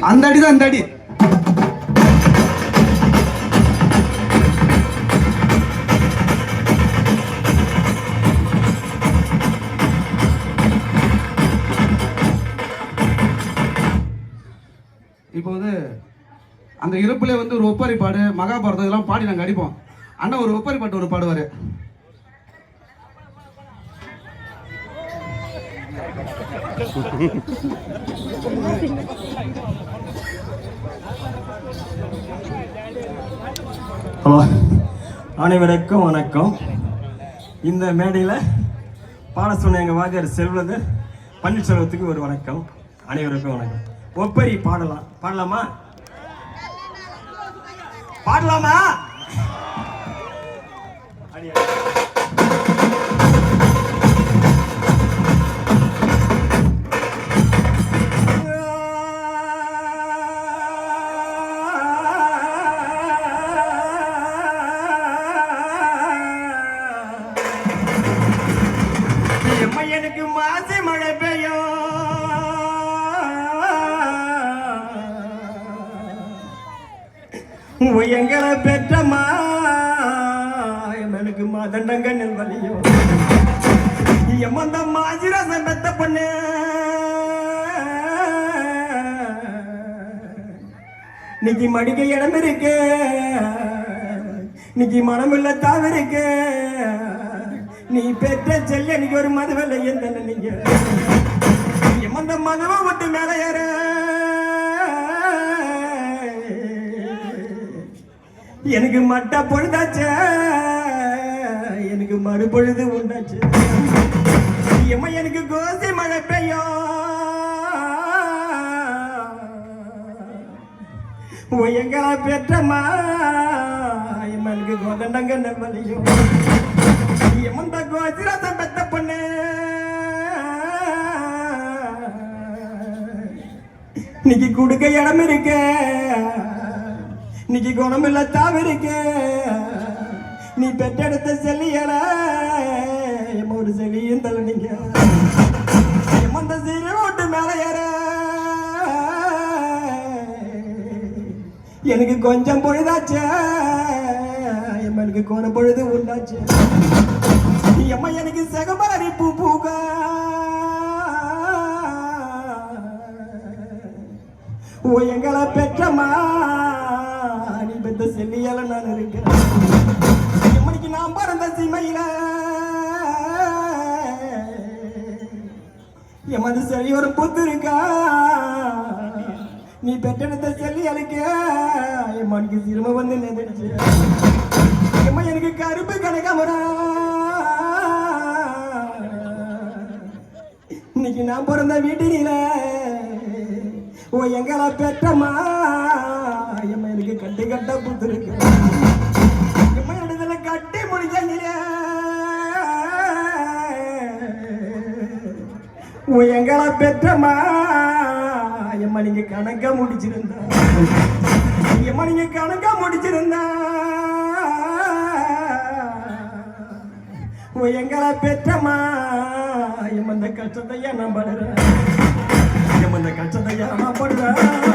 அந்த அடி தான் அந்த அடி. இப்போ வந்து அந்த இருப்புல வந்து ஒரு ஒப்பரி பாடு, மகாபாரதம் இதெல்லாம் பாடி நாங்கள் அடிப்போம். அண்ணா ஒரு ஒப்பரி பாட்டு ஒரு பாடுவார். ஹலோ, அனைவருக்கும் வணக்கம். இந்த மேடையில் பாட சொன்ன எங்கள் வாத்தியார் செல்வது பன்னீர்செல்வத்துக்கு ஒரு வணக்கம். அனைவருக்கும் வணக்கம். ஒப்பரி பாடலாமா? எனக்கு மாசி மழை பெய்யும், எங்களை பெற்றமா எனக்கு மாதண்டங்க நெல் வலியும், எம்மந்த மாசிரசம் பெத்த பொண்ணு இன்னைக்கு மடிக்க இடம் இருக்கு, இன்னைக்கு மனமில்ல தாவிருக்கு, நீ பெற்ற செல்ல நீங்க ஒரு மதுவல்ல எந்த நீங்க எம்மந்த மதுவை விட்டு மேல ஏற எனக்கு மட்ட பொழுதாச்சு, எனக்கு மறுபொழுது உண்டாச்சு. எம்மா எனக்கு கோசி மழை பெய்யும், எங்களா பெற்றமா எனக்கு கோதண்டங்க நெல்வலியும், எம்மந்த கோசிரசம் பெத்த பொண்ணு இன்னைக்கு கொடுக்க இடம் இருக்கு, இன்னைக்கு குணமில்ல தாவிருக்க, நீ பெற்றெடுத்த செல்லியல ஒரு செல்லியும் தள்ள நீங்க எம்மந்த சீரை ஓட்டு மேல ஏற எனக்கு கொஞ்சம் பொழுதாச்சு, எம்மனுக்கு கோன பொழுது உண்டாச்சு. எம்மா எனக்கு சகமாரி பூ பூக ஓ எங்களை பெற்றமா நீ பெற்ற செல்லியால நான் இருக்கிறேன். எம்மனிக்கு நான் பிறந்த சீமையில எமது செல்லி ஒரு புத்து இருக்கா, நீ பெற்றெடுத்த செல்லி அழுக்க எம்மனுக்கு சிறும வந்து நேர்ந்துடுச்சு. எம்மா எனக்கு கருப்பு கனகாமரா இன்னைக்கு நான் பிறந்த வீட்டில ஓ எங்களா பெற்றமா எம்மா எனக்கு கட்டி கட்ட புத்துருக்கு, எம்மா இடத்துல கட்டி முடிஞ்ச ஓ எங்களா பெற்றமா எம்மா நீங்க கணக்கா முடிச்சிருந்தா, எம்மா நீங்க கணக்கா முடிச்சிருந்தா ஓ எங்களா பெற்றமா எம்மந்த கஷ்டத்தையா நான் படுறேன், எம்மந்த கஷ்டத்தையா நான் படுறேன்.